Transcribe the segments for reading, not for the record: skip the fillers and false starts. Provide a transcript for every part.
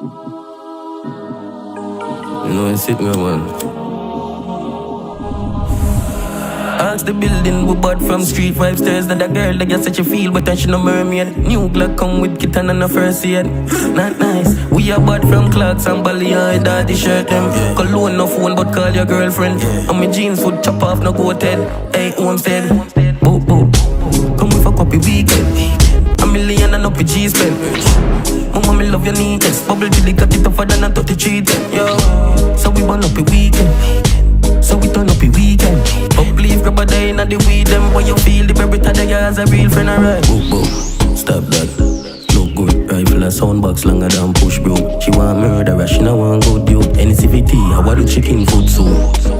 You know, it's it, man. Ask the building, we bought from street 5 stairs. That a girl that get such a feel, but she no mermaid. New Glock come with kitten and a first aid. Not nice. We are bought from Clarks and Bally, daddy shirt them. Cologne no phone, but call your girlfriend. And my jeans would chop off, no go head. Hey, Homestead. Boop, boop. Come we fuck up your weekend. A million and up your G spend. Mama, me love your neatness. Bubble till they got it tougher than a 33 10. Yo, so we burn up your weekend. So we turn up your weekend. Up leave, grab a day in the weed. Them when you feel the berry to the guys a real friend, alright. Boop, boop, stop that. Look good, rifle and soundbox longer than push, bro. She want murder, she no want good dude. NCVT, I want the chicken food soup.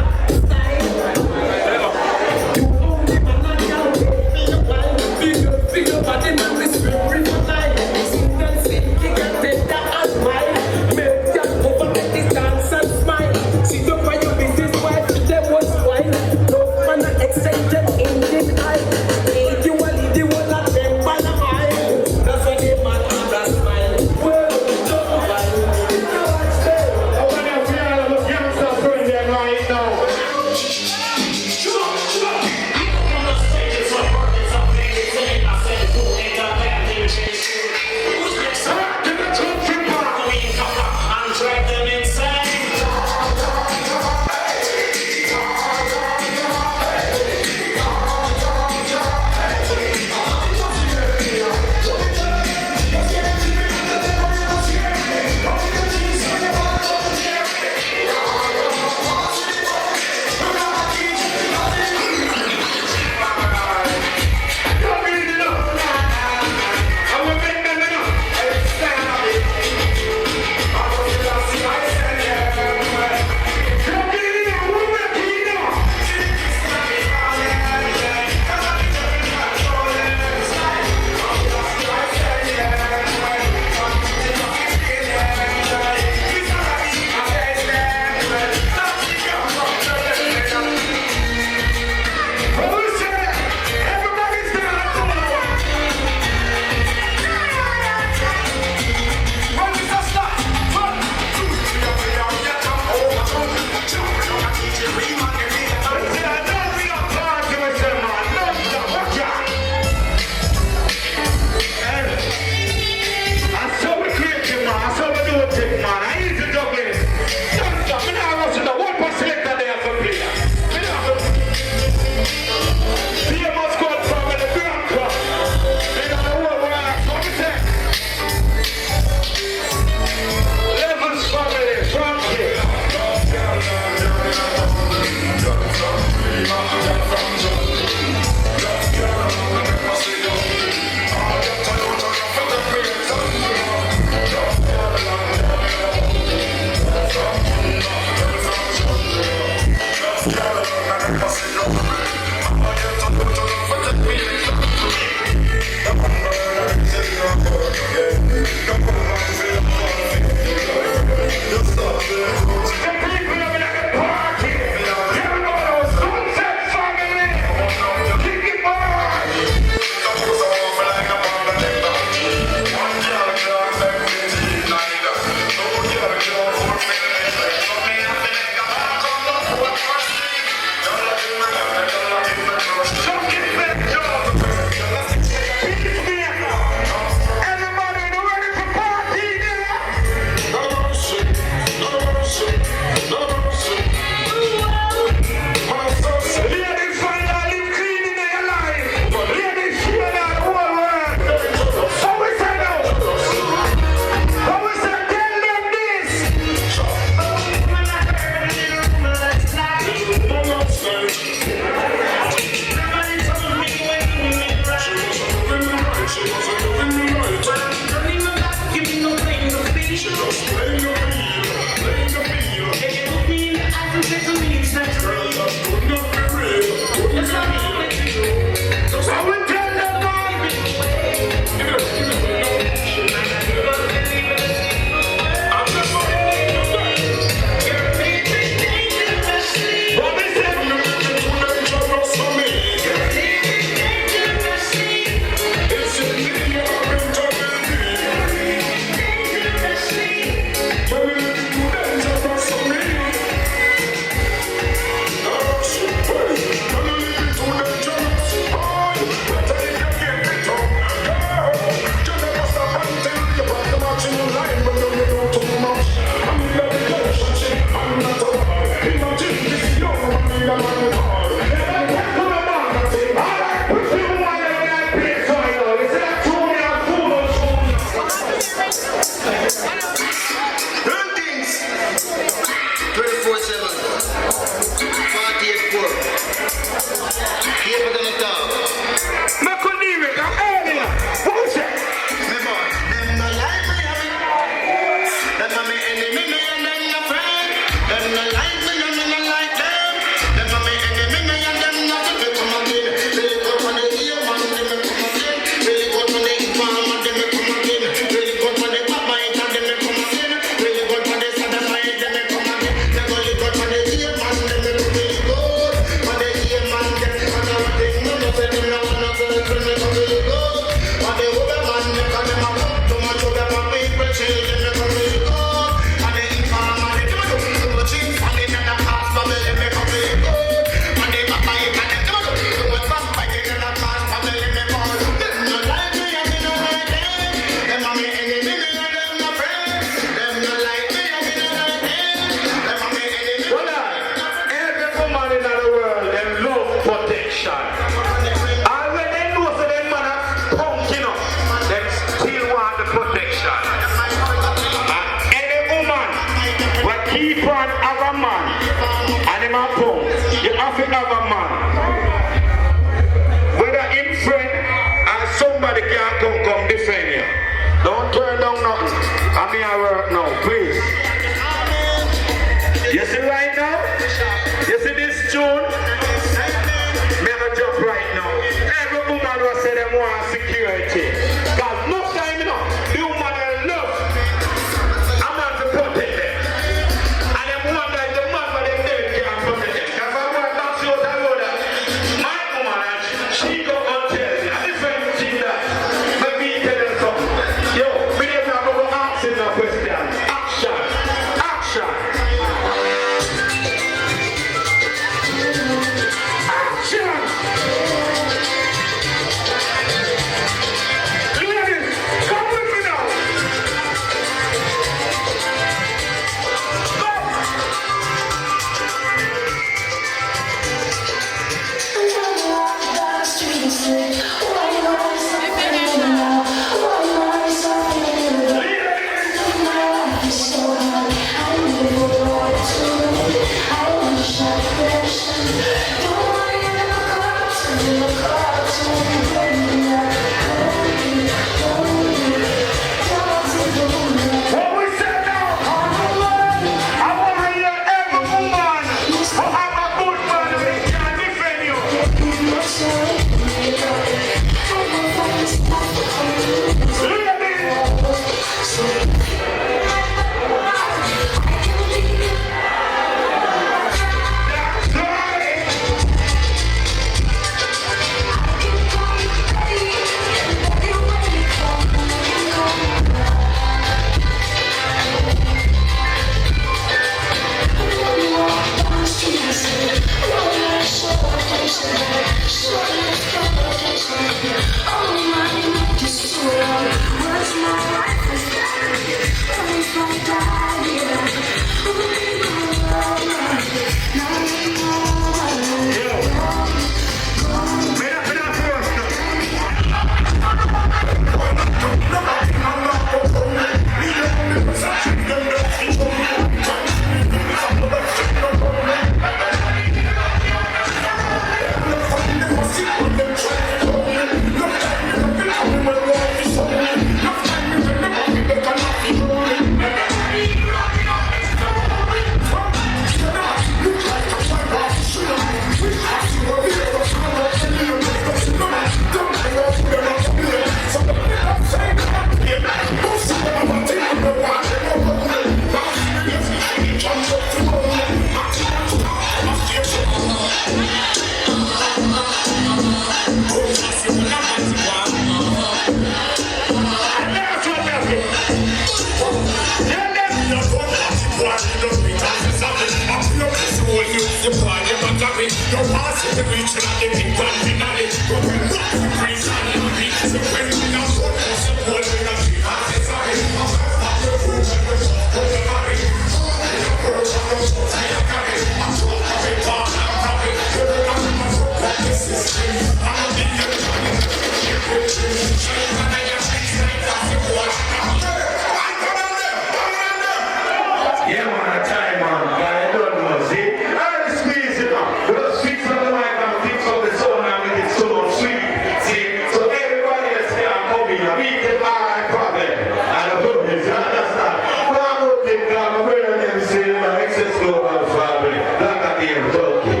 Yeah, man, time, man. I don't know, see? I squeeze it up. Because speak from the mic and speak from the soul and make it so sweet. See? So everybody is here coming. We get my problem. And the problem is, you understand? But I don't think I'm a brother them say, my excess global family. Like a damn turkey.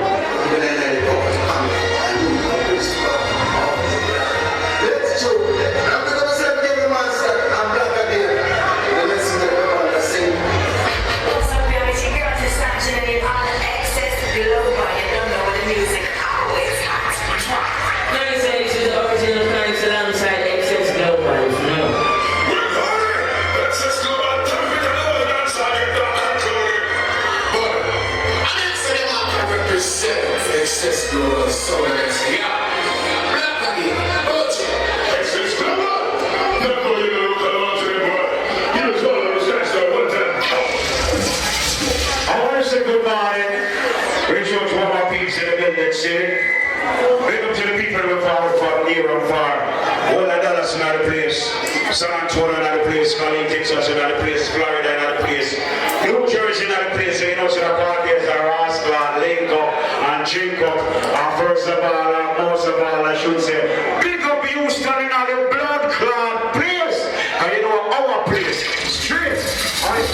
Let's show them. I'm going to say, give me my son. I'm black again. The listen to the one that sing. Excess global, so let's go. Black again. Excess global. That's what you're going to look at the boy. You just want to understand stuff one time. I want to say good morning. Reach out to all my peeps in the building, see? Big up to the people who are from near and far. All of Dallas in another place. San Antonio in another place. Cali, Texas in another place. Florida in another place. New Jersey in another place. So you know, so the parties are Rashkamar, link up and drink up. And first of all, and most of all, I should say, big up Houston in the blood clot place. And you know, our place. Straight. Alright?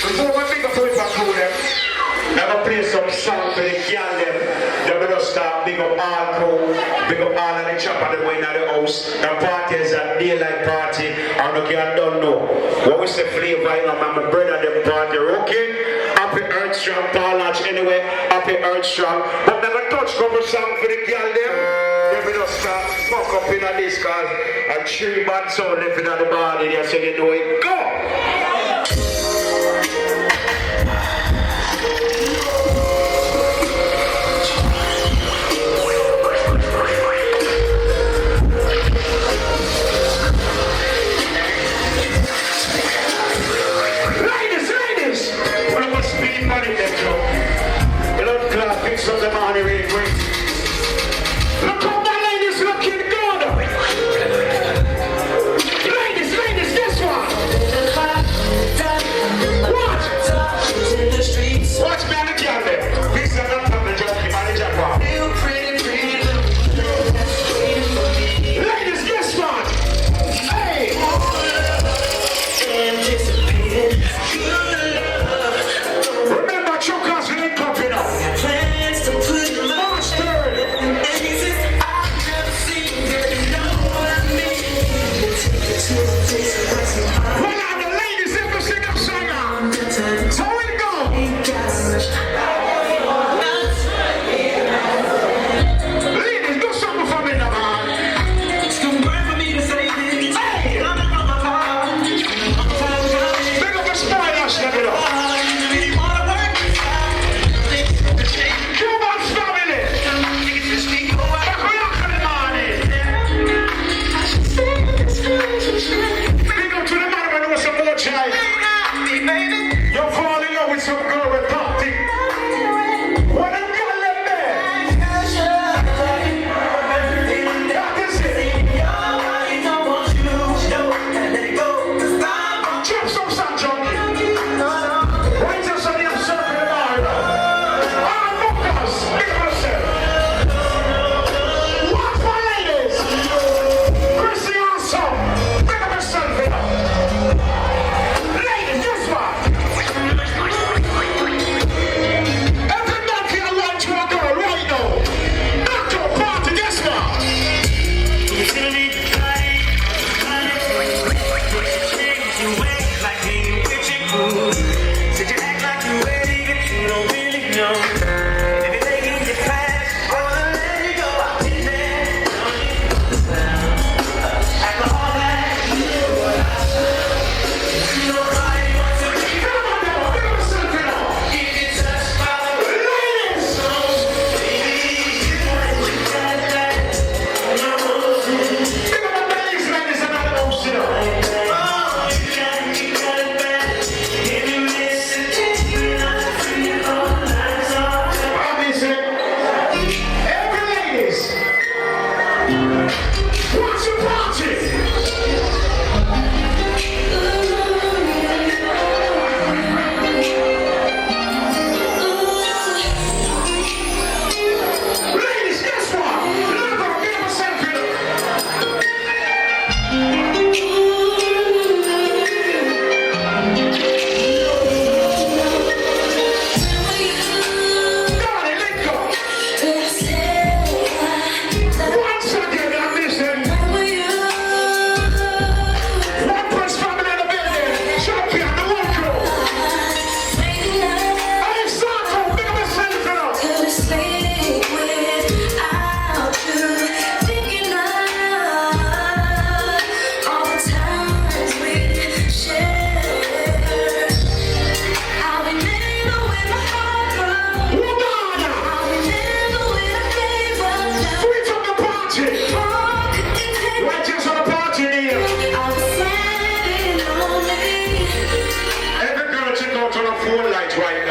Before we big up to it back to them, never play some song for the girl them. They will just start big up all crew, big up all of the chopper that going in the house. The party is a daylight party, and the girl don't know. What we say flavor, you know, my brother them party, okay? Happy Earth Strong, Paul Lodge anyway, happy Earth Strong. But never touch couple song for the girl them. They will just start fuck up in a list, cause a 3 bad sound left in the body there, so you know it. Go! Fix up the money real quick. Look how my ladies looking good. Ladies, this one. What? Watch me on the camera. Fix up the junkie manager part. Ladies, this one. Hey. Remember, chokers, we ain't coming up.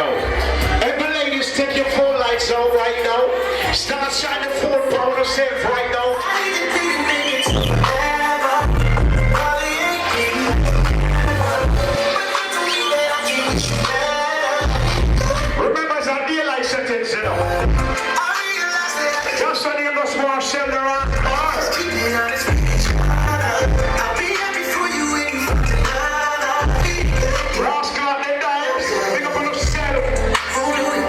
now. Every ladies, take your phone lights out right now. Start shining full power yourself right now. Remember, it's a daylight sentence, you know. Just so you must more sell the rock. Rashkamar, they die. Big up on yourself.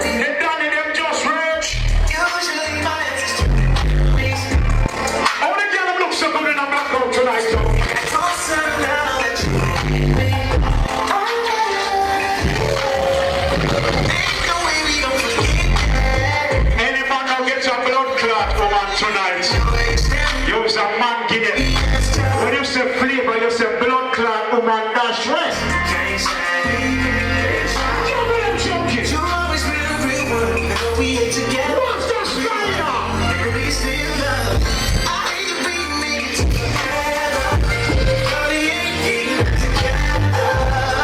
They done it, them just rich. All the girls look so good in a blackout tonight, though. Any man now gets a blood clot woman tonight. You is a man, get it. When you say flavor, you say blood clot woman, that's right. You always been a real one. We ain't together. What's the style? We still love. I hate to be made together. But we ain't together.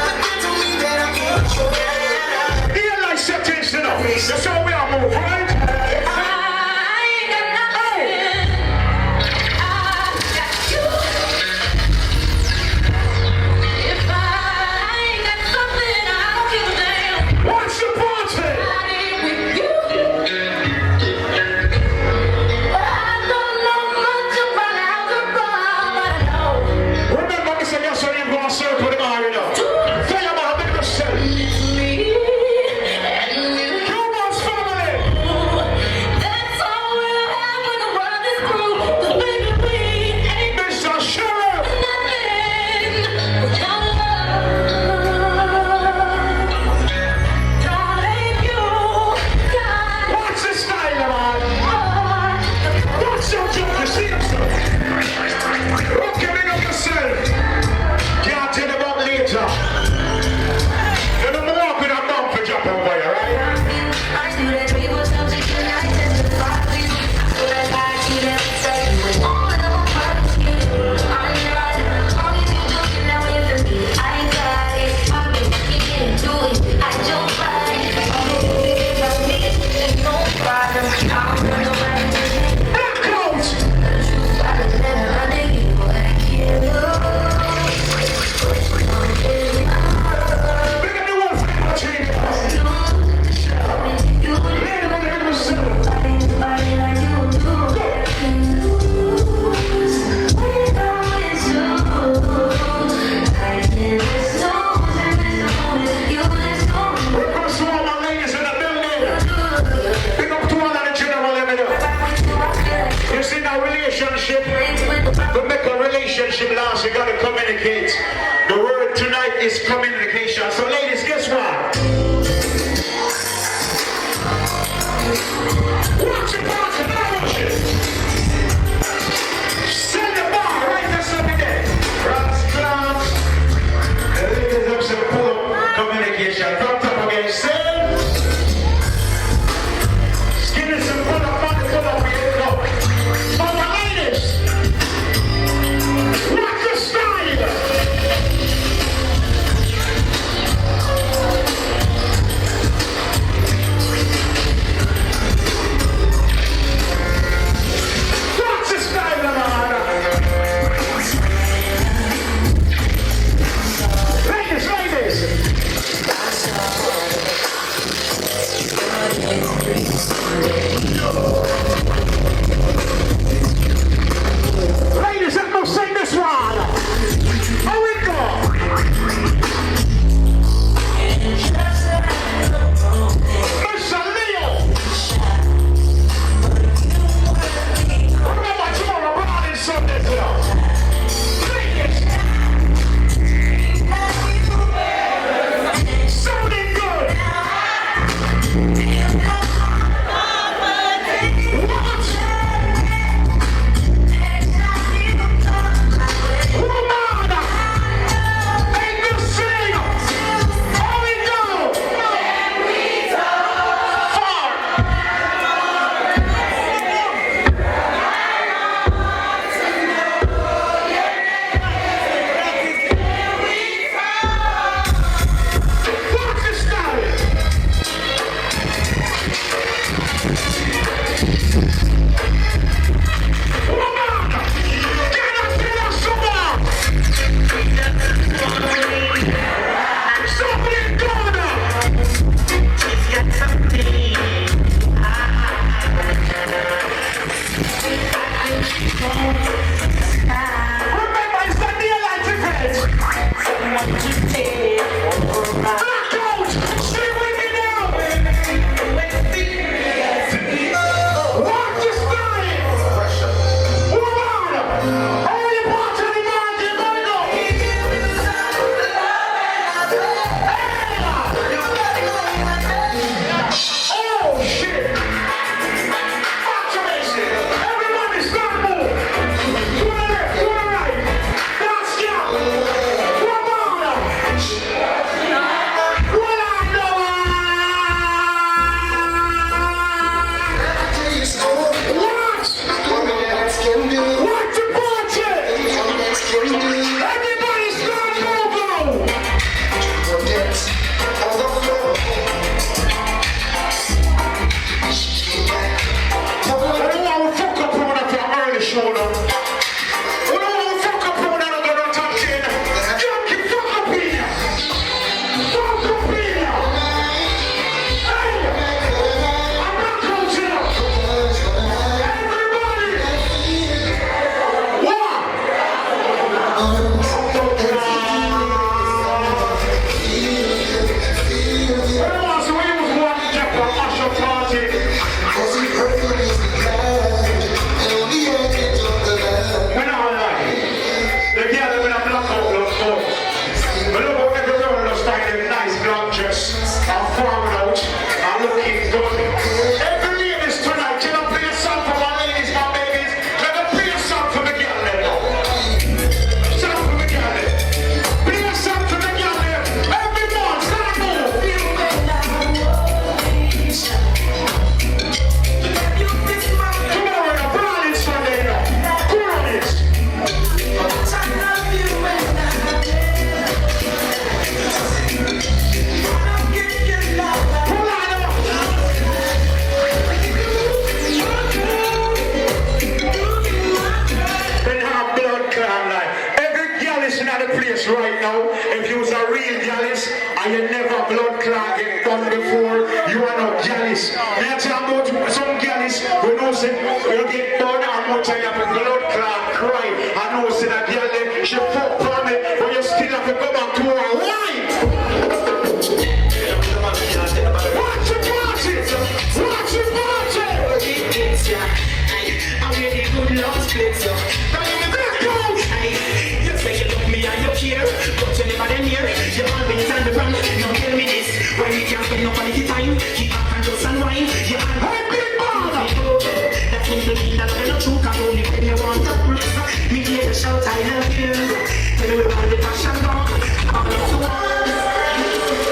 But that don't mean that I can't together. Here like settings, you know. That's how we are moving, right? What's the party? Remember, Mr. Yes, so you're going to circle the bar, you know. Tell your man, make yourself. Humans family. Mr. Sheriff. What's the style, man? What's your joke? You see yourself? Okay, make up yourself. Can't tell you about later. You don't walk with a bump for jump over here, right? Blackout! Big up the wolf, change. Later, when you yourself. Request to all my ladies in the building. Big up to all of the general emitter. You see that relationship? To make a relationship last, you gotta communicate. The word tonight is communication. So ladies, guess what? Watch it, watch it, now watch it. Send the bar right this every day. Rashkamar. The ladies have some pull up communication. From top again, send. Give us some pull up, pull up, here we go. For the ladies. Watch the style. spend no quality time. Keep back and just unwind. Yeah, hey, big baller. That simply mean that I'm not true. Cause only when you want to press. Me hear the shout, I love you. Tell me where all the passion gone. All of the ones.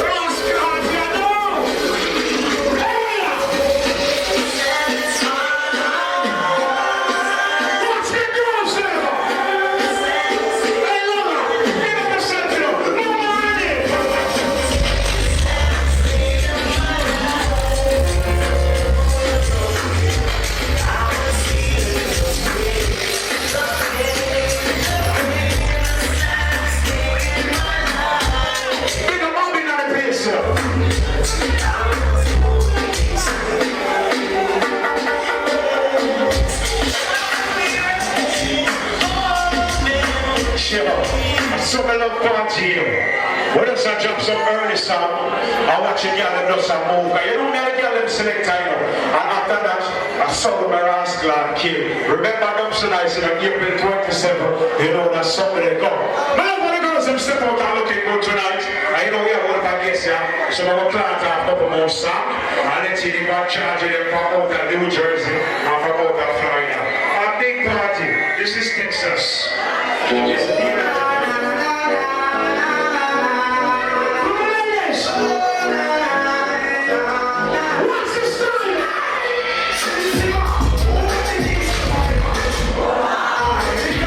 Rashkamar, you know. Hey! What's the girl say? Hey, Lola, give up the sentinel. No money. Big up Bobby now the place, sir. Shiver. I saw my love party. When I drop some early song, I watch a girl and do some move. You don't know the girl them select time. And after that, I saw my Rashkamar kill. Remember them so nice in April 27, you know that's something they go. But I want the girls them step out and looking good tonight. And you know we have one of our guests here. So I'm going to plant a couple more song. And let's see them charge them from out of New Jersey and from out of Florida. A big party. This is Texas. What's the story?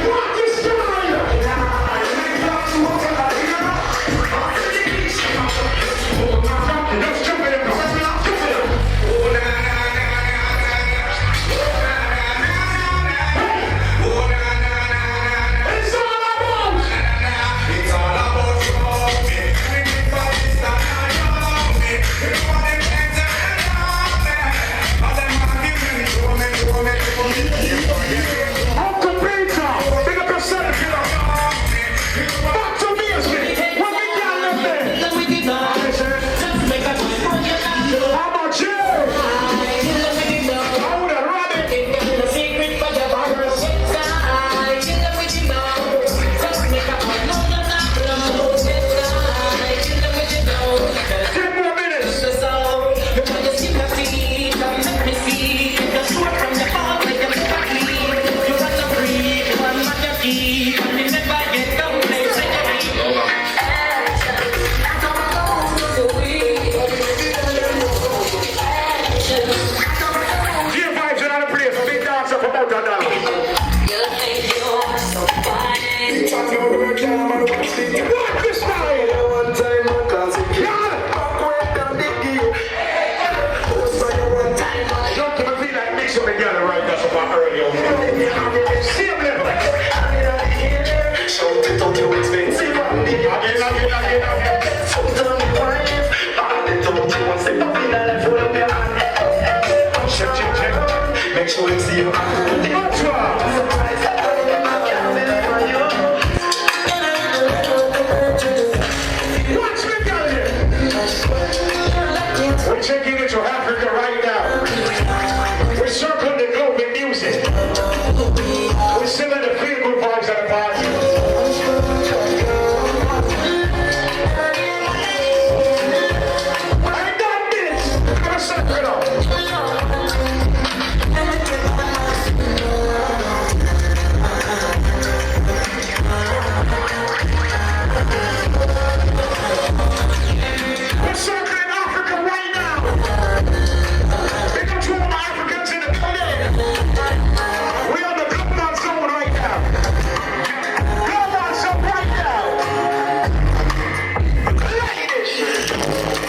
What is story? Let's jump in it. It's all about. It's all about me. Uncle Peter, big up yourself, you know. Back to music. What we got left there? How about you? I would have run it. Ten more minutes. Dear vibes in the place, a big dancer from out of Dallas. What this style? Jump to my feet like mix them together right now, so far early on. Same level. Check. Make sure you see you. Watch out. Watch me down here. We're taking it to Africa right now. We're circling the globe with music. We're singing the feel good vibes at the party. I got this. I'm gonna suck it up. We're circling Africa right now. Big up to all my Africans in the building. We're on the Blackout zone right now. Blackout zone right now. Ladies.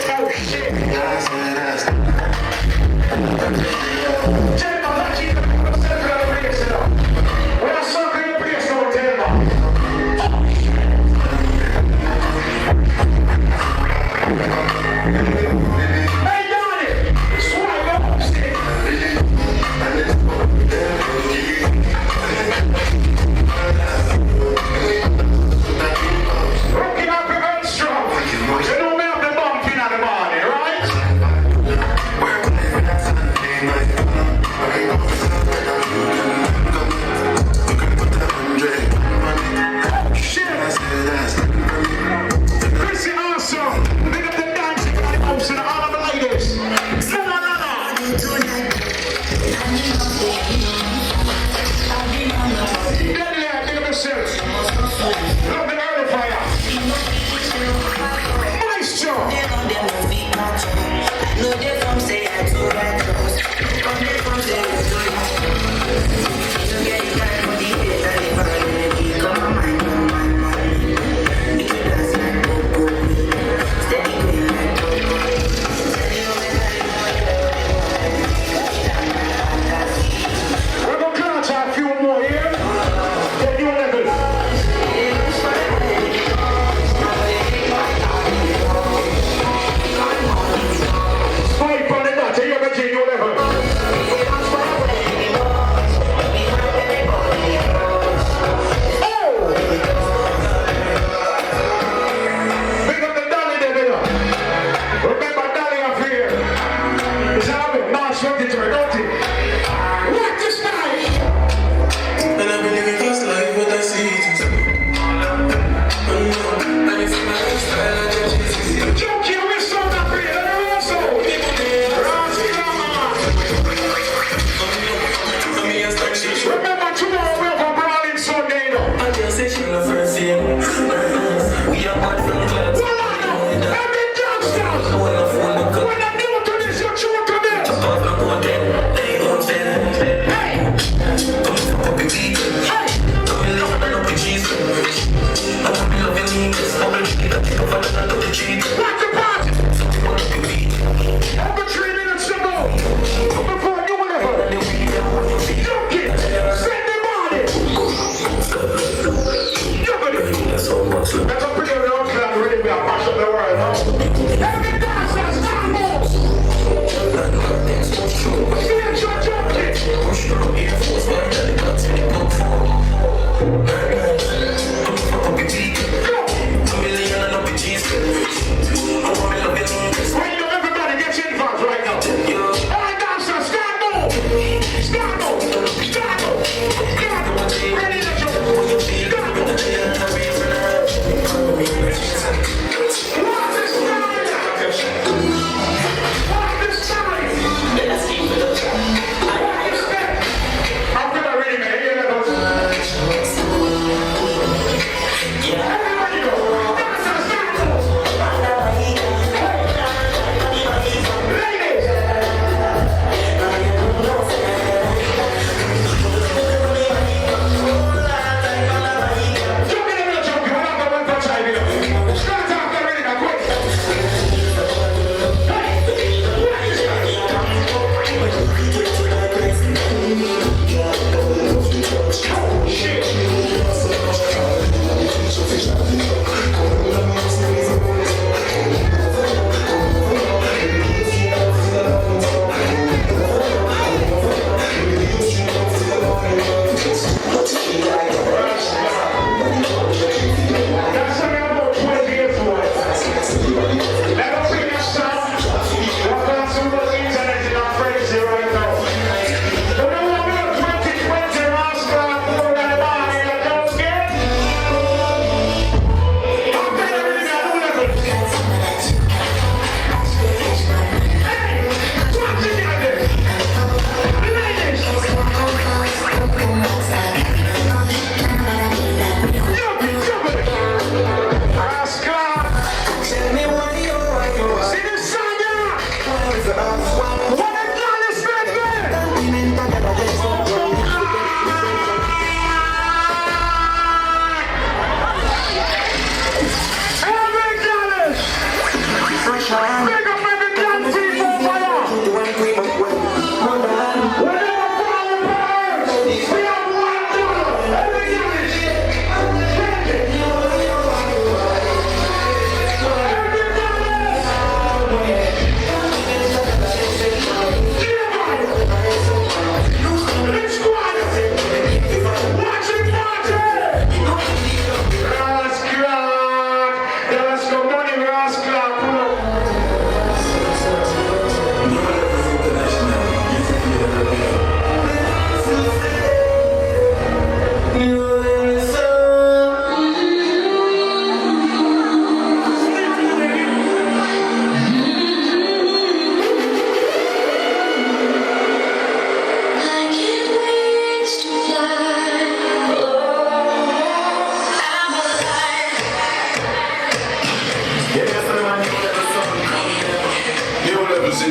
Oh shit. Tell me, let's keep it circle the place, you know. We're circling the place, don't tell me. Hey, Donnie! Swag up, stick! Rocking up your own strong. You know me have the bumping at the morning, right?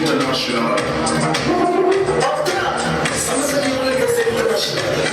international. I'm saying you like us international.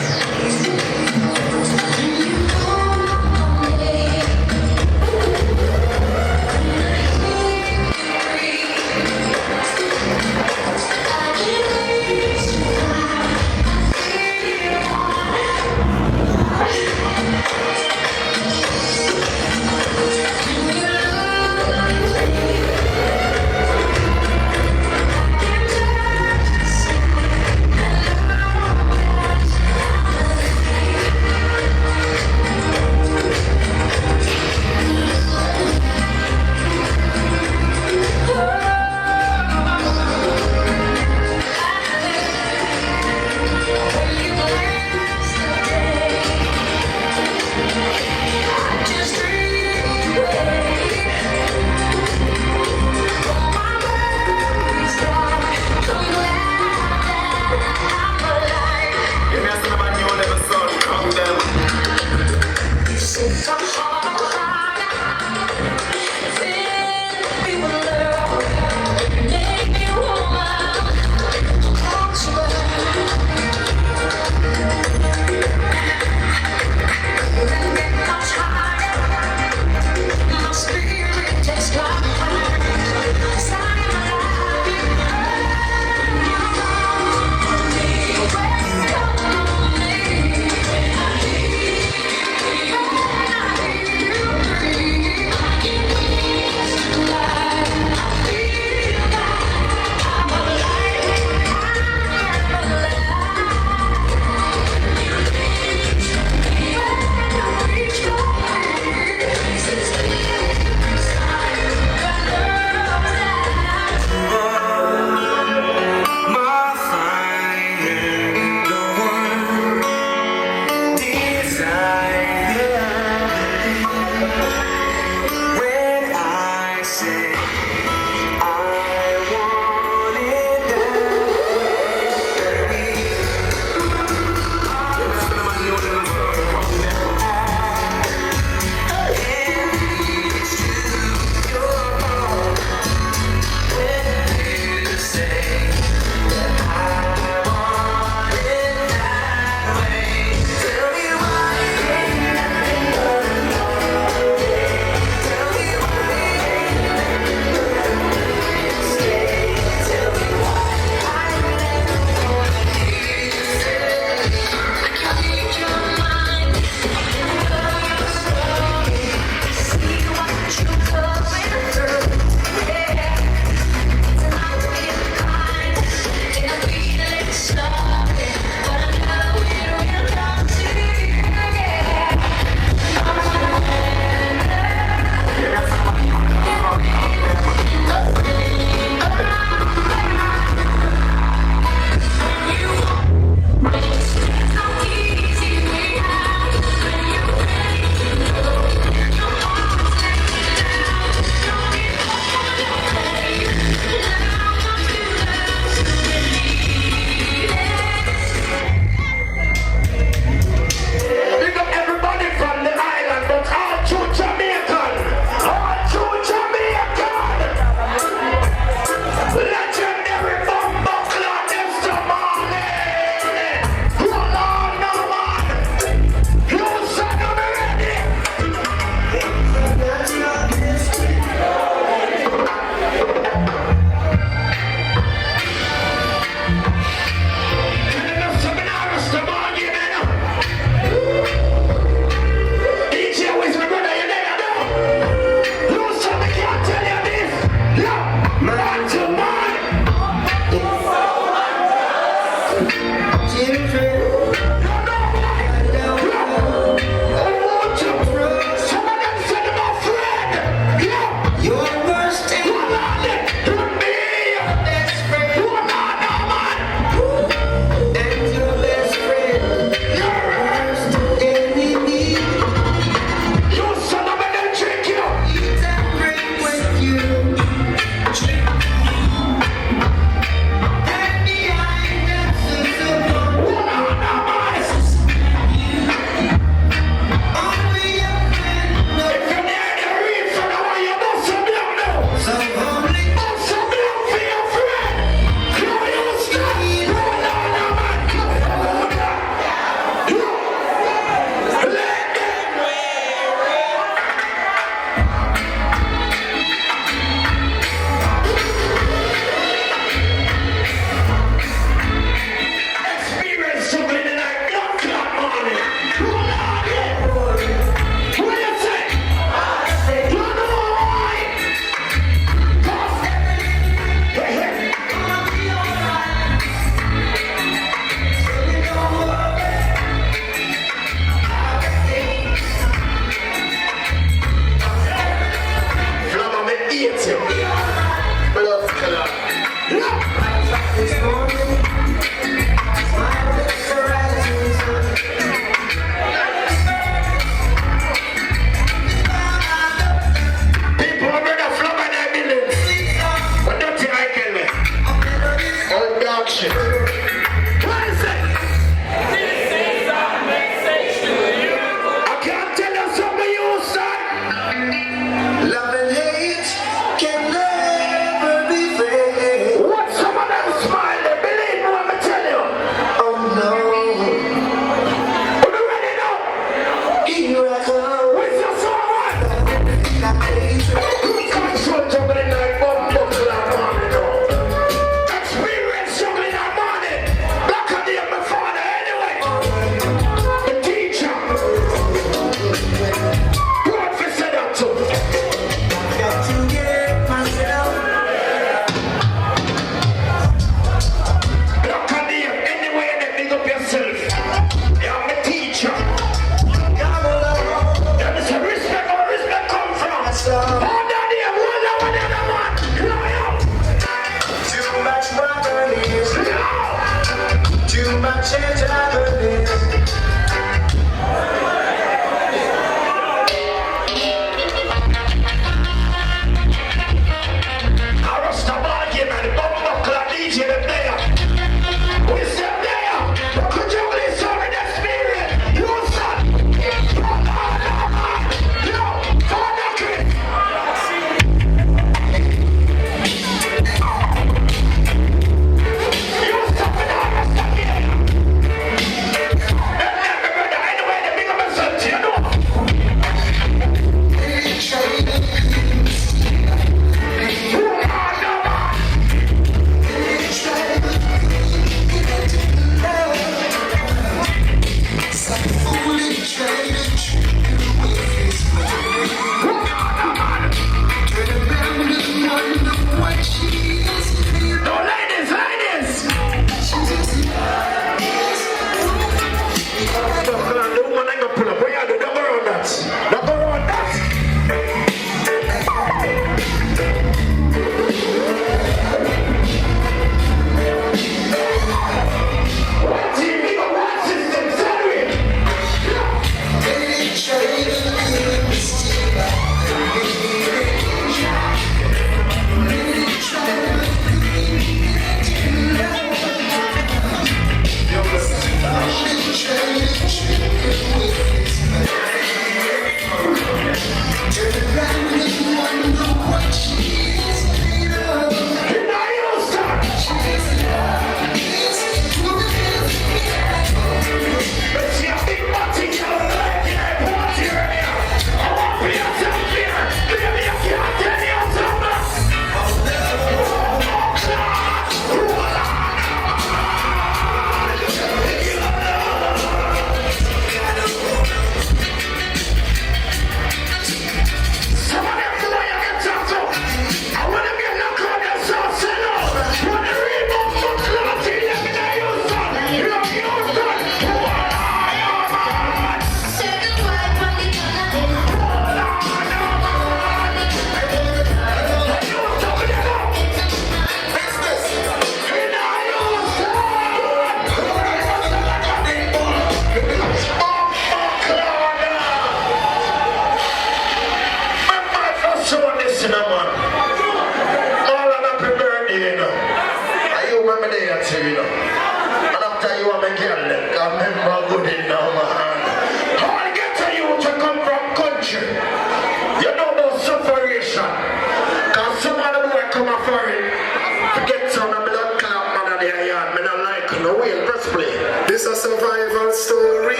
This a survival story.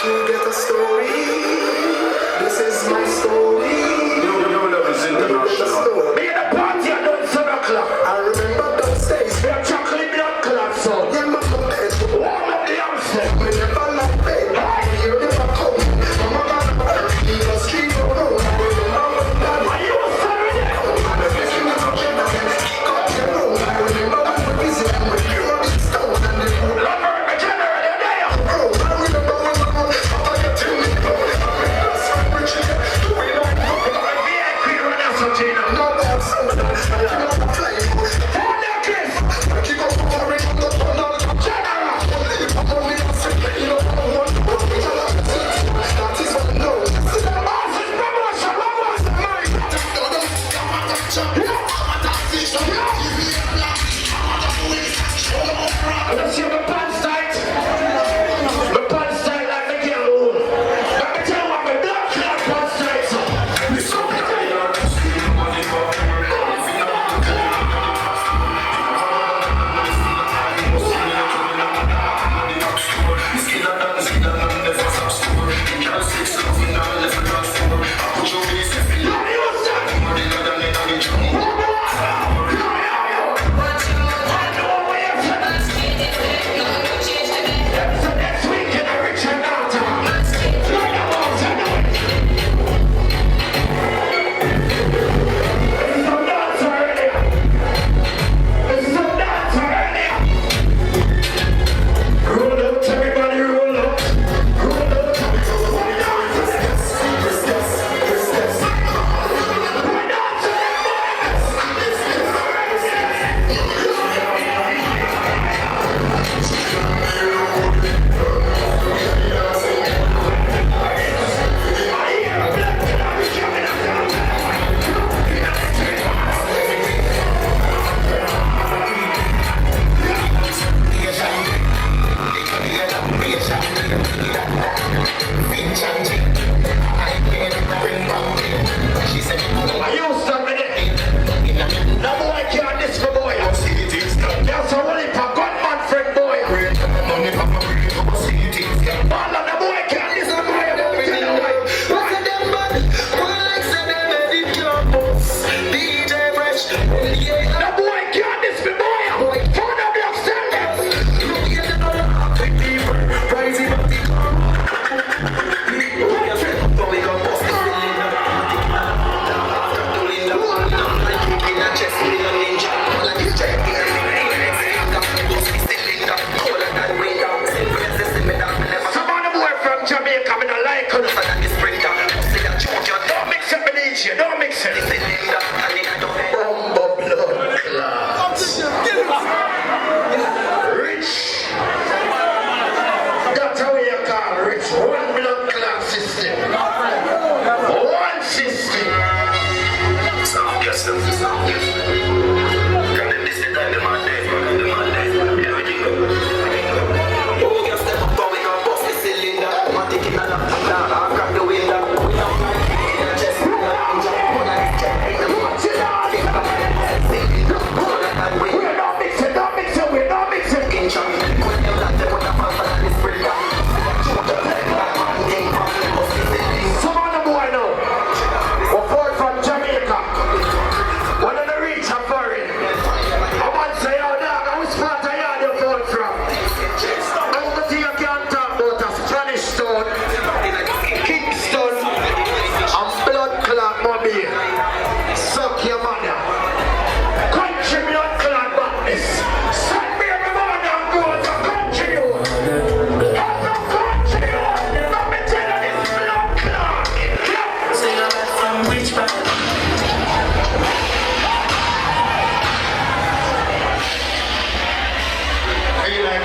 You get a story. This is my story. Your love is international. Be in the party at the 7 o'clock. I remember those days. We are chocolate blood clot so. Warm up the answer. We never like bed. You never come. I'm not gonna leave a street.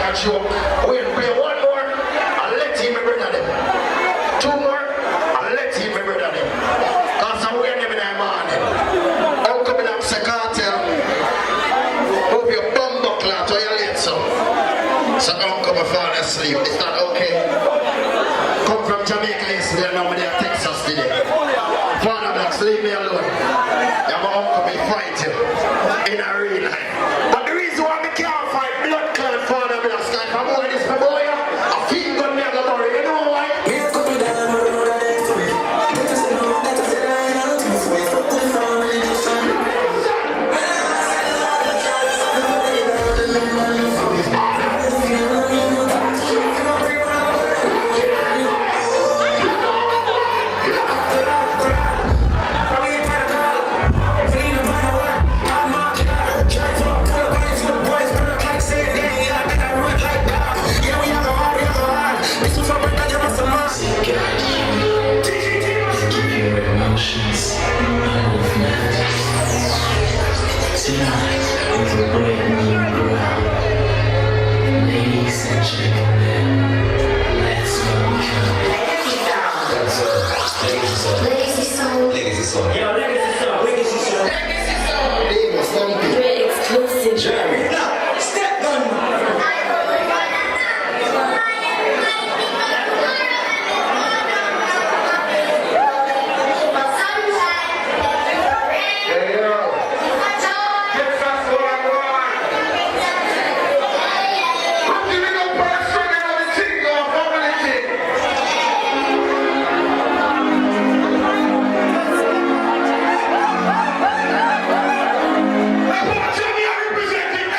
a joke. We'll play one more, and let him remember them. Two more, and let him remember them. Because I'm wearing them in the morning. Uncle Black Cartel, hope your bum buckle out or your late son. So uncle my father asleep. Is that okay? Come from Jamaica yesterday, now they are Texas today. Father Blacks, leave me alone. Yeah, my uncle may fight you in a real life. But the reason why I can't fight blood clot Father Blacks, if I'm going this for boy, I feel good me the worry. You know why? Representing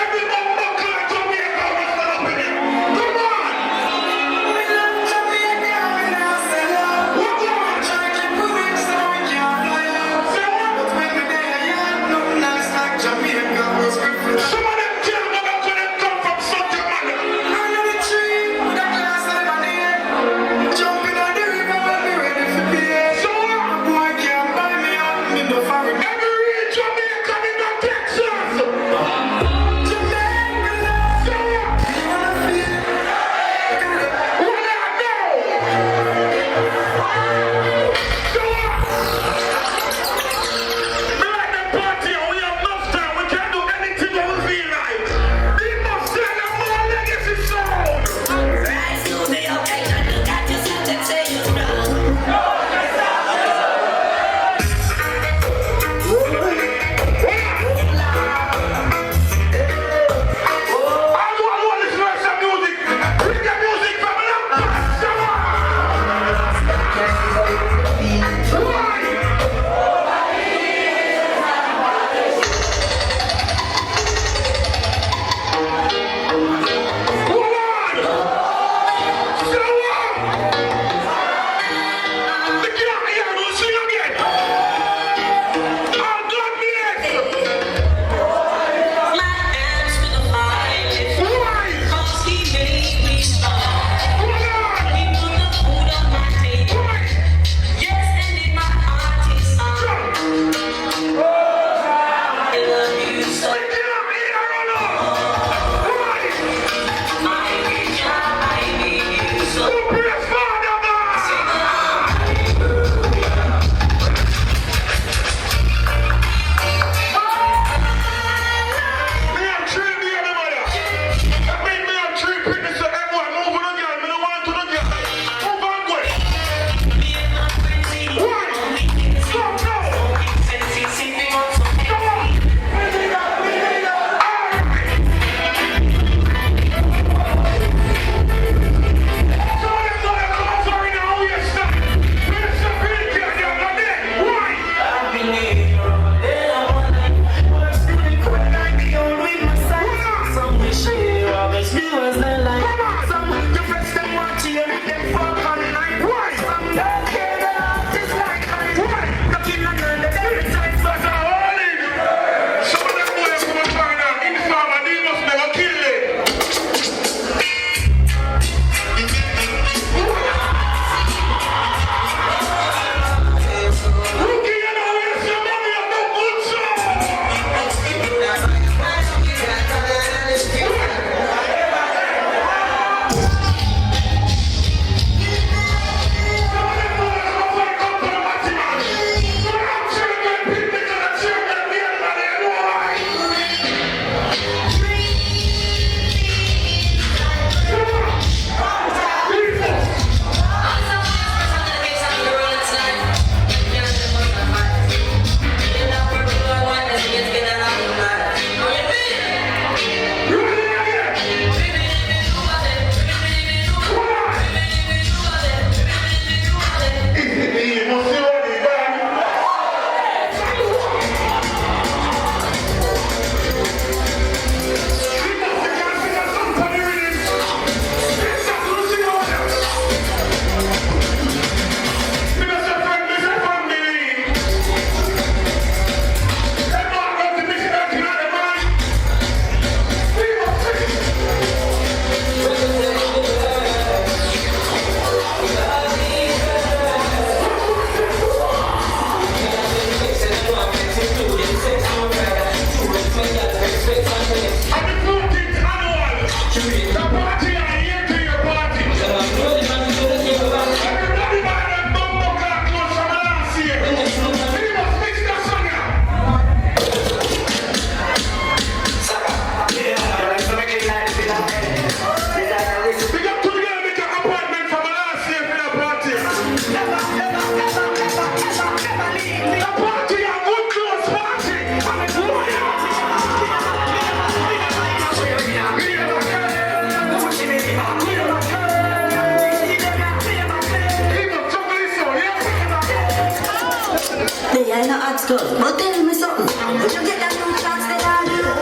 rascals. But tell me something. Did you get them new tracks they are here?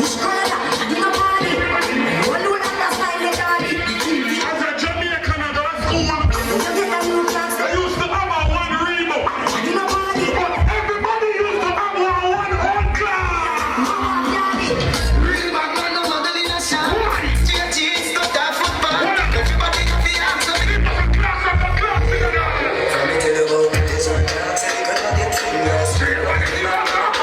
Which color? I do not party. You alone have that style they are here. As a Jamaican, I go to school. Did you get them new tracks? I used to have a one Reebok. I do not party. But everybody used to have one on class. Real bad man, no model in a shop. Straight jeans, cut that football. Everybody got the arms up. It was a class of a class together. Let me tell you about this one. I'll tell you about the thing. Straight like a class.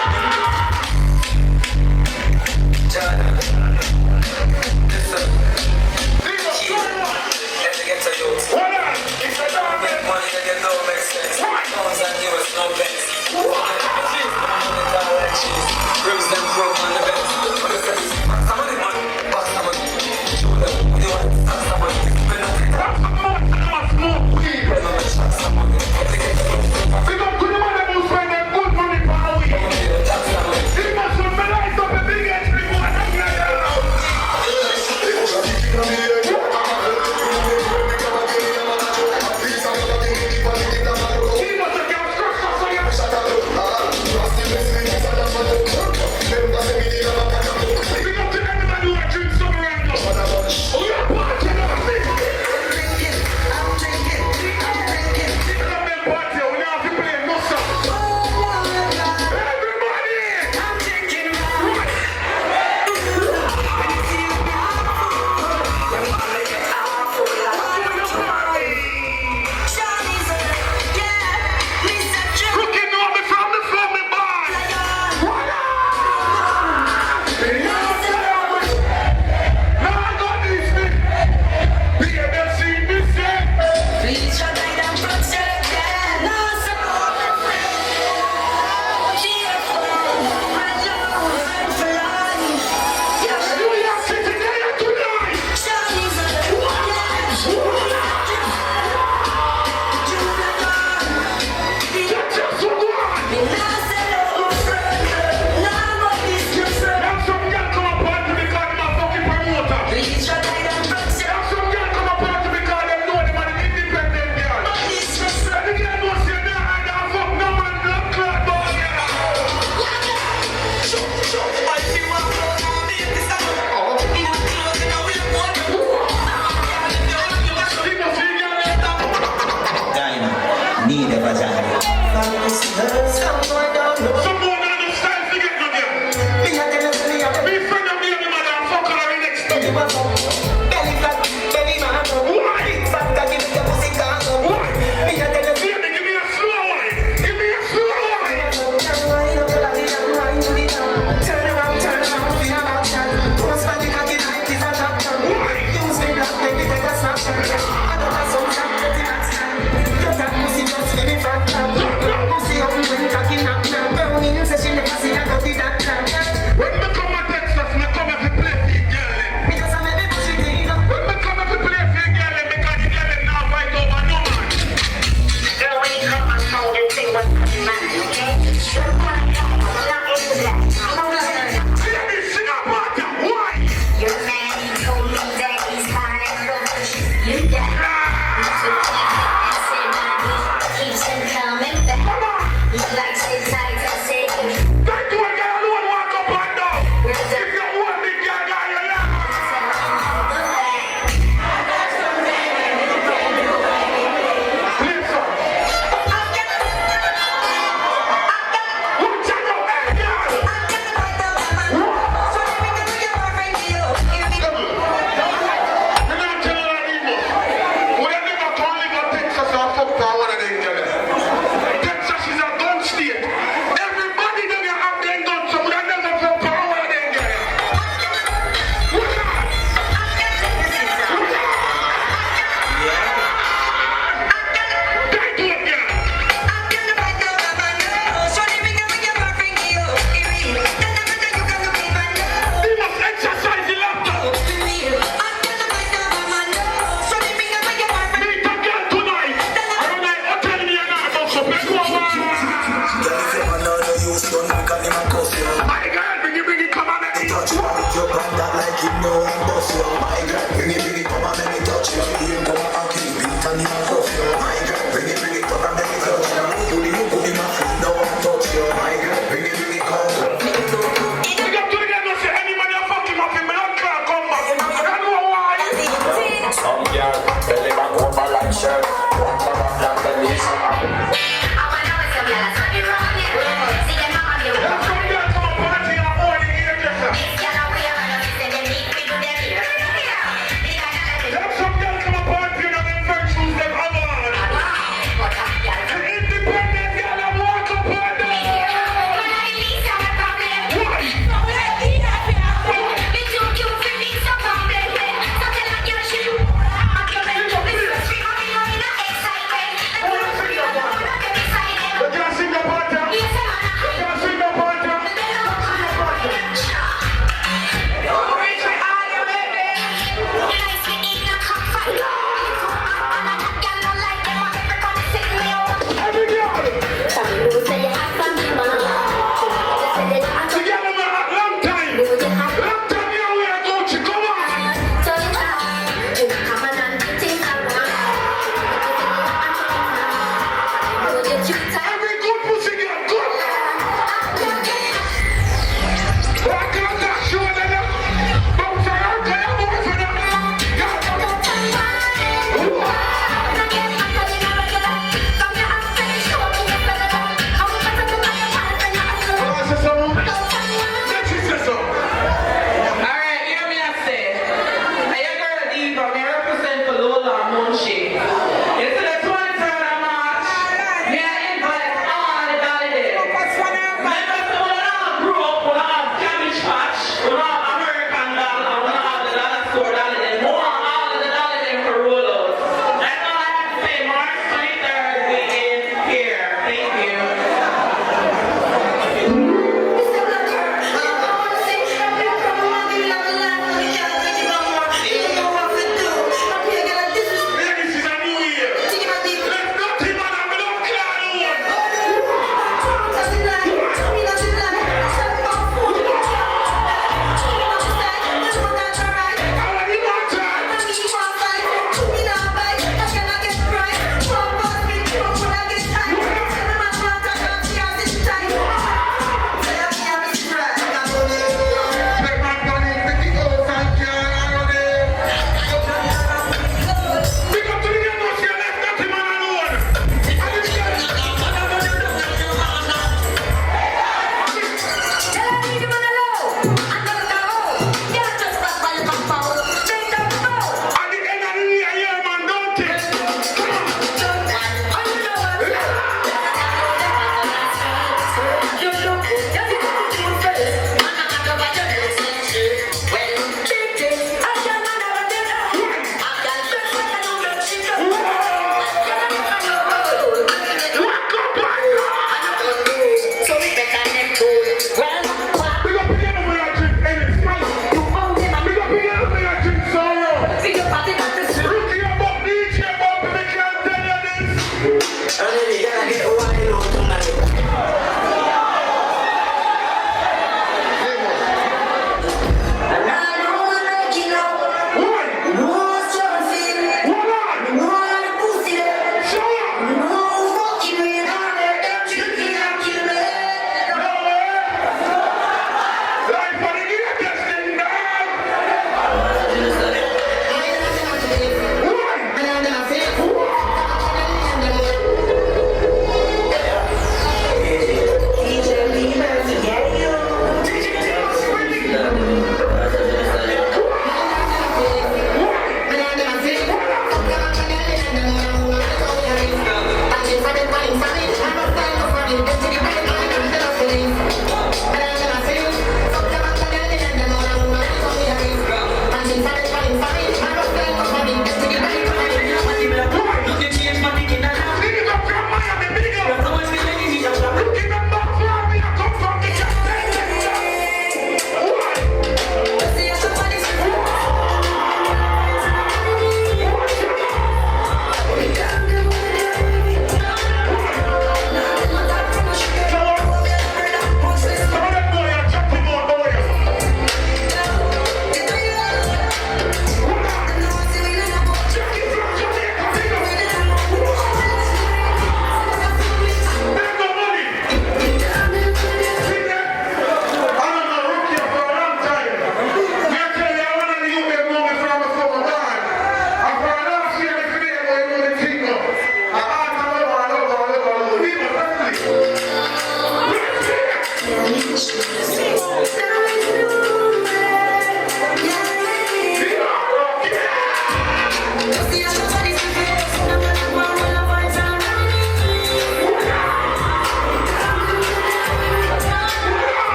Bring it, come and let me touch you. Do the look, do the mouth, no one touch you. My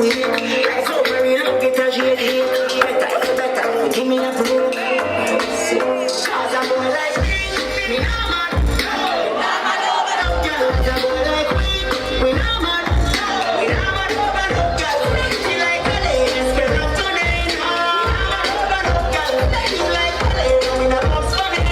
weak. Like how Marie look at her shady. Better, give me a proof. Cause a boy like me nah man. Girl, a boy like we nah man. We nah man over no girl. She like a lady, scared of tonight. Girl, she like a lady, we nah box for me.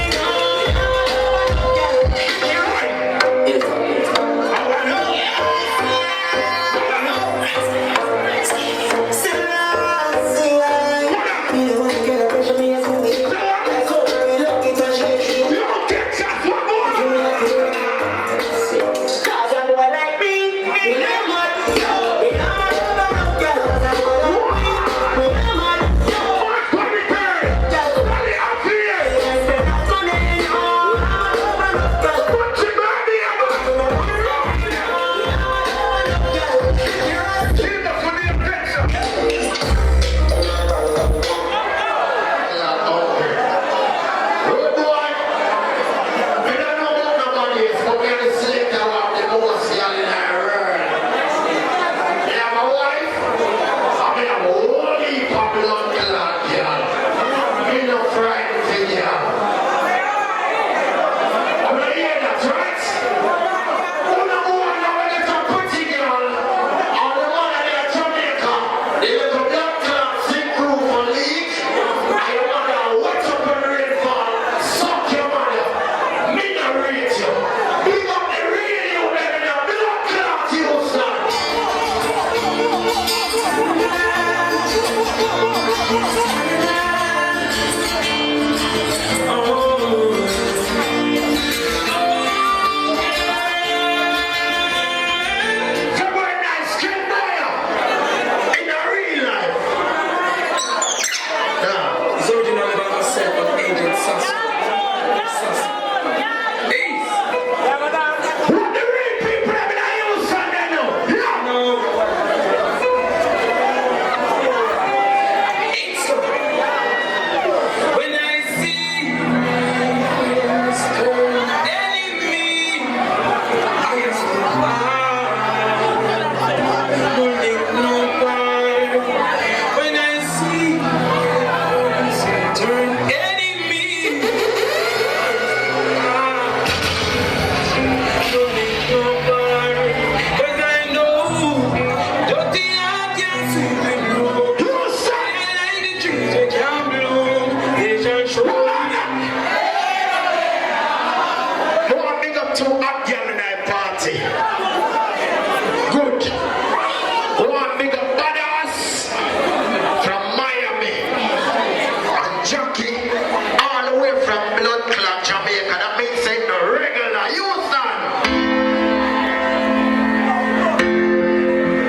Jamaica, that means saying the regular youth son.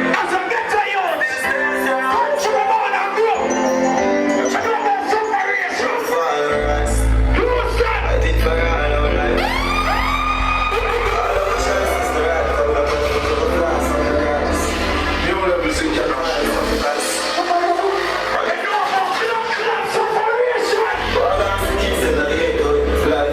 As a better youth, country born and grow. I know about separation. Youth son. I did for all our life. All our chances to ride for the class of the guys. You will never see your eyes on the best. I know about blood clot separation. All I'm kids in the gate going to fly.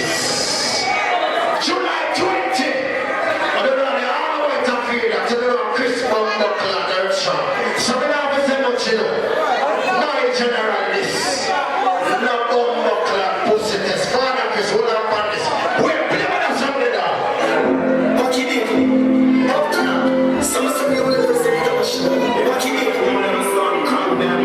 this. July 20. I don't know how I to feel that. You know, Chris Buckler direction. So we don't have to say much, you know. No, in general, this. No Buckler pussy test. Father Chris, hold up on this. We're playing with us something now. What you did? Some of the people will say that. What you did? Calm down.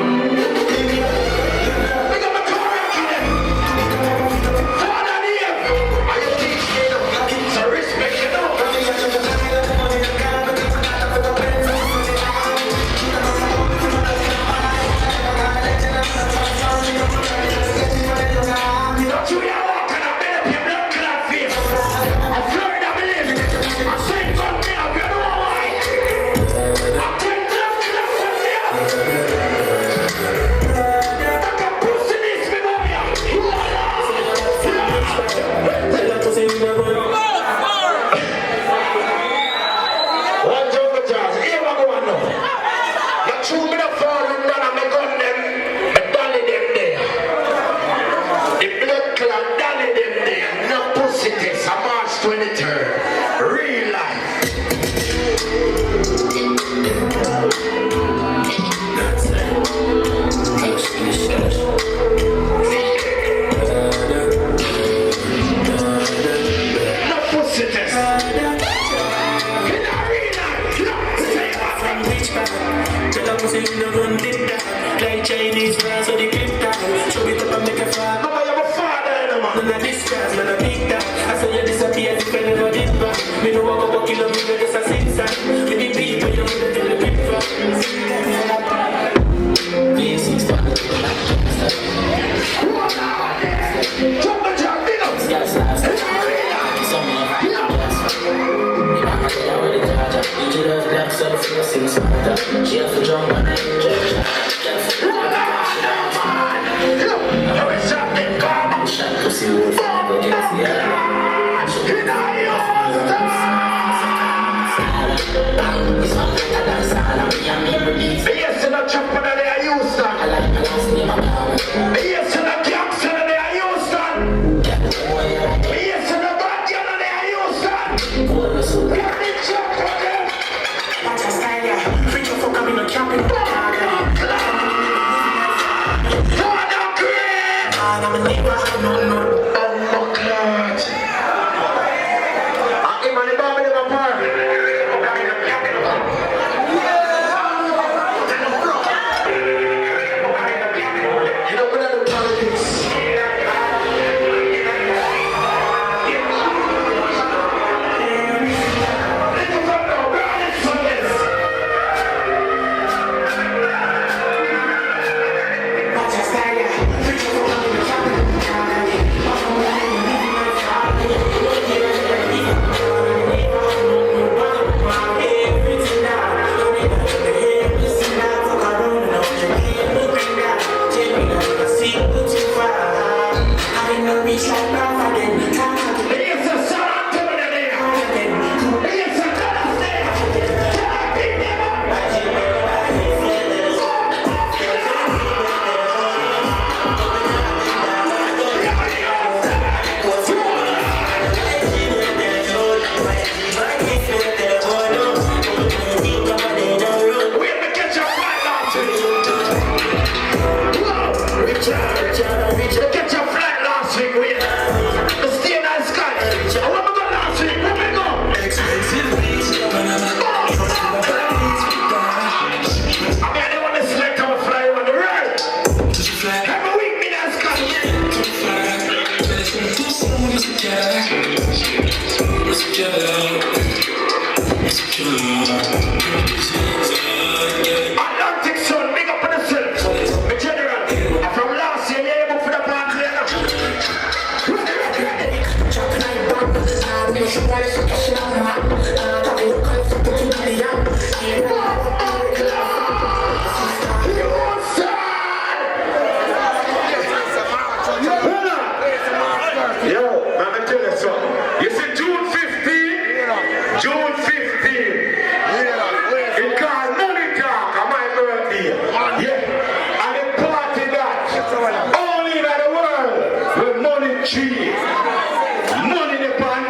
Only in the world with money tree.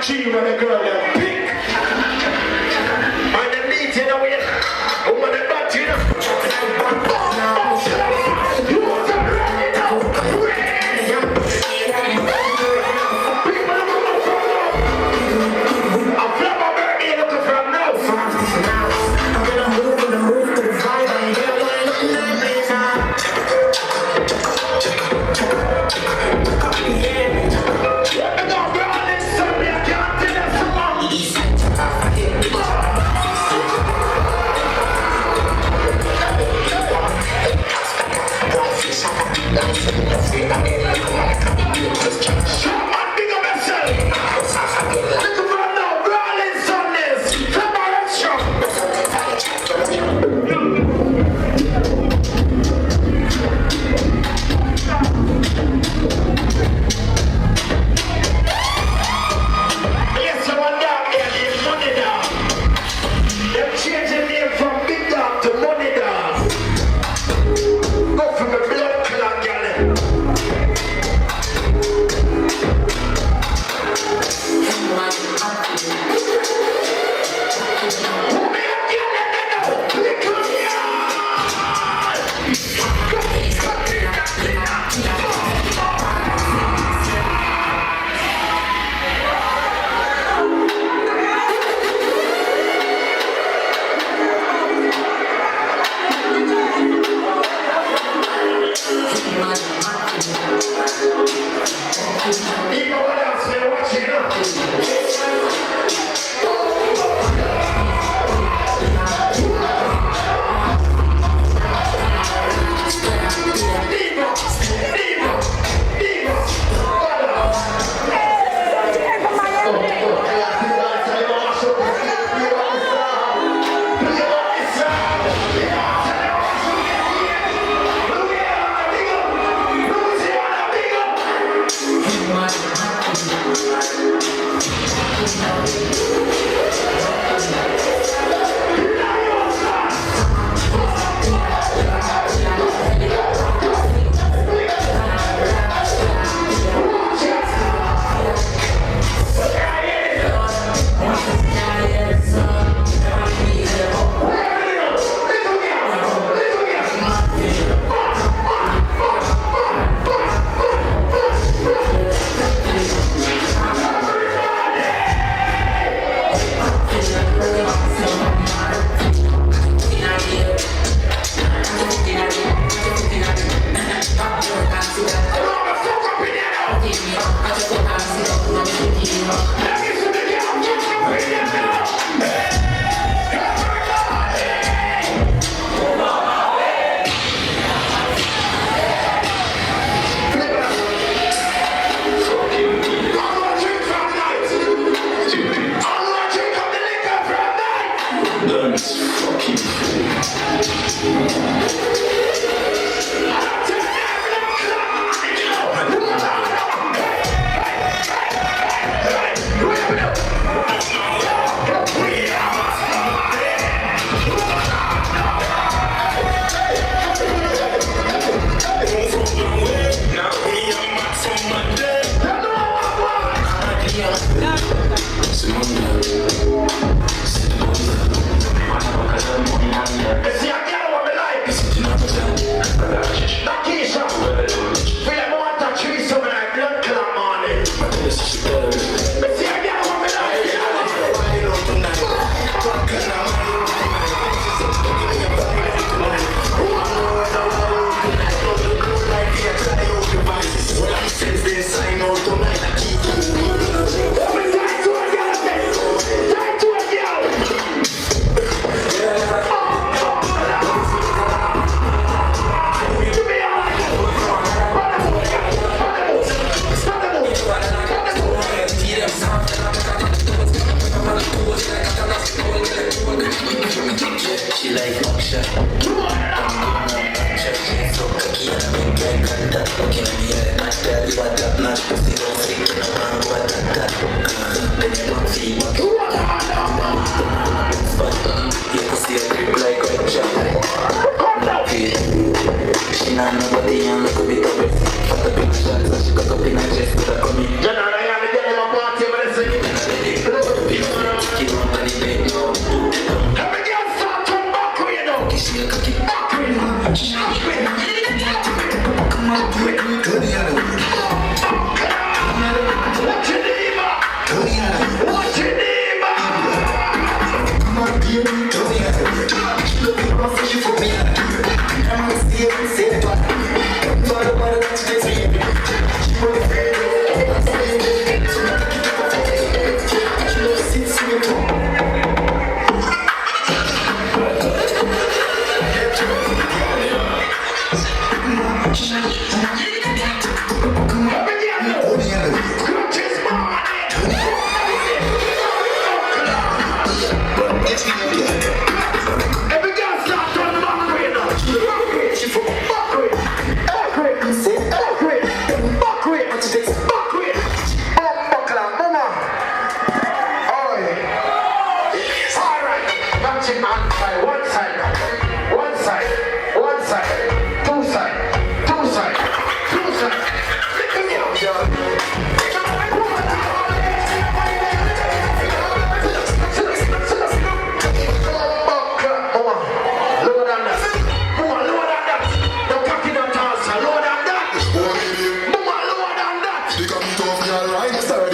G when the girl them pick. And the meat in the way. Woman the butt in the. You want to ready now? People are looking from now. I'm flap my baby looking from now. I'm gonna move to the vibe. I'm here going on that place now.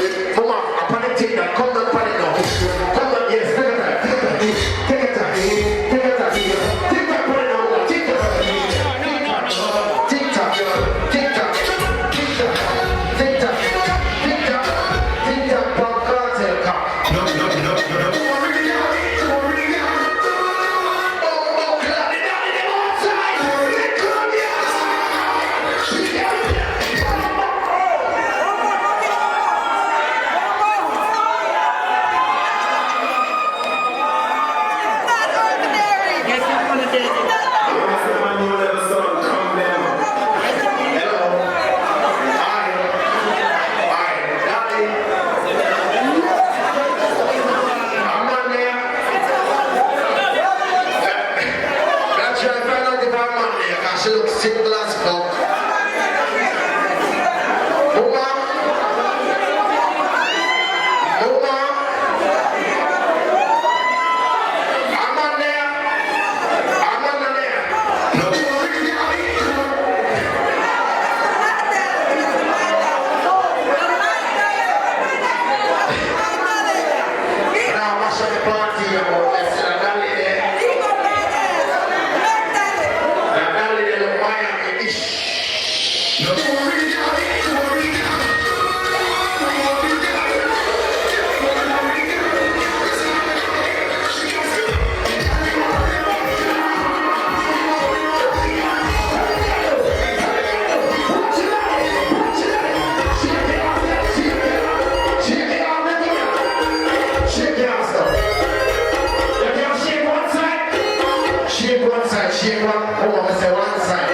Come on, upon the thing that come down upon it now. Come down, yes, take it time. Take it time. Take that upon it now. Take that. Take that. Take that. Take that. Take that. Take that. Take that. Cartel car. No. She looks single as fuck. Mama. I'm on there. No. Now what's on the party about this? Shake one, oh, I say one side.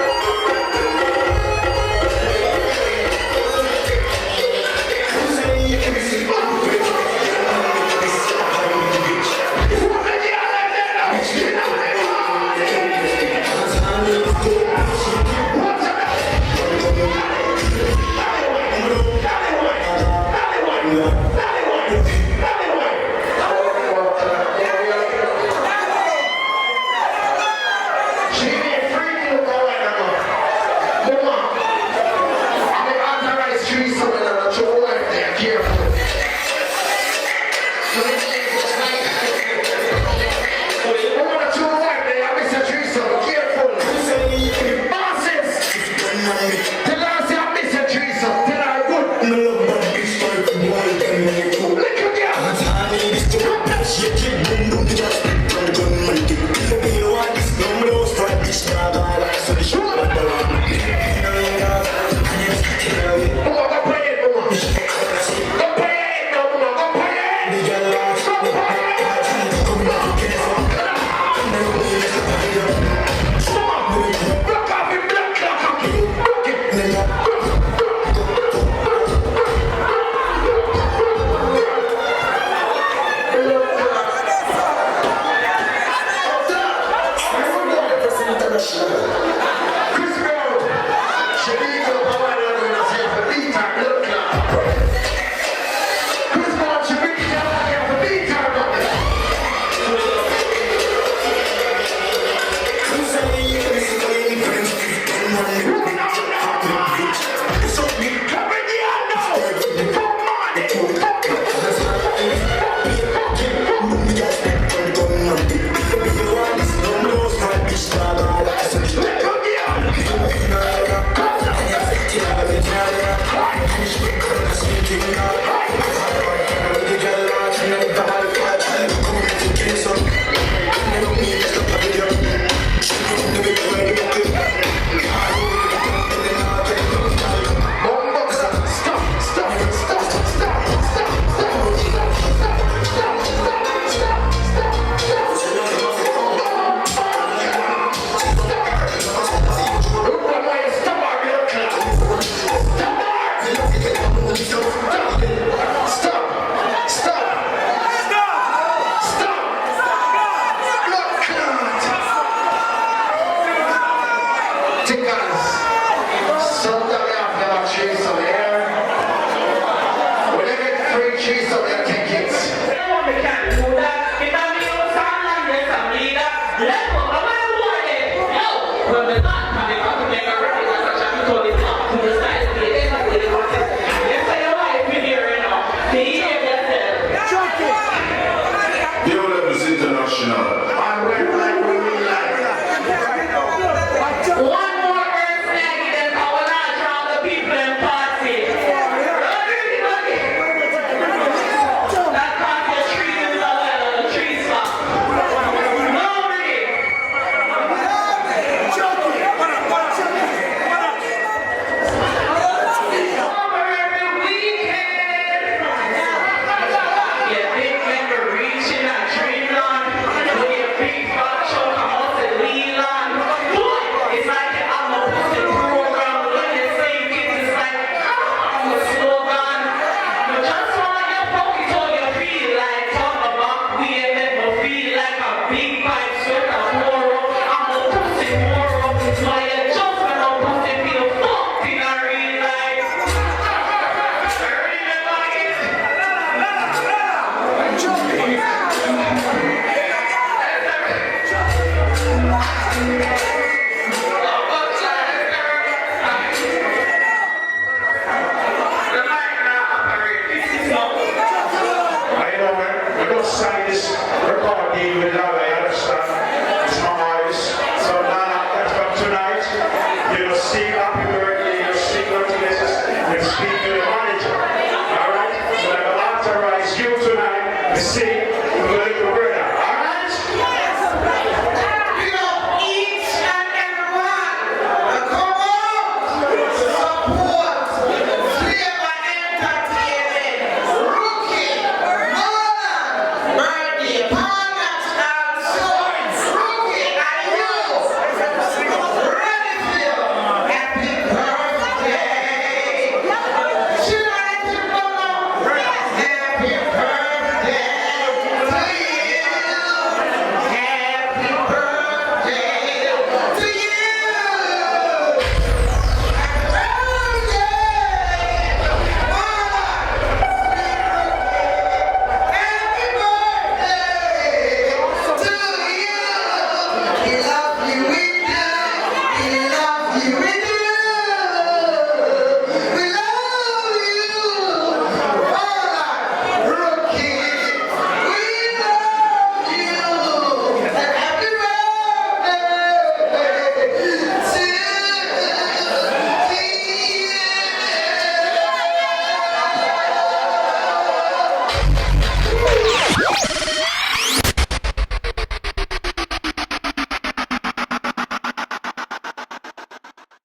sign this record deal with all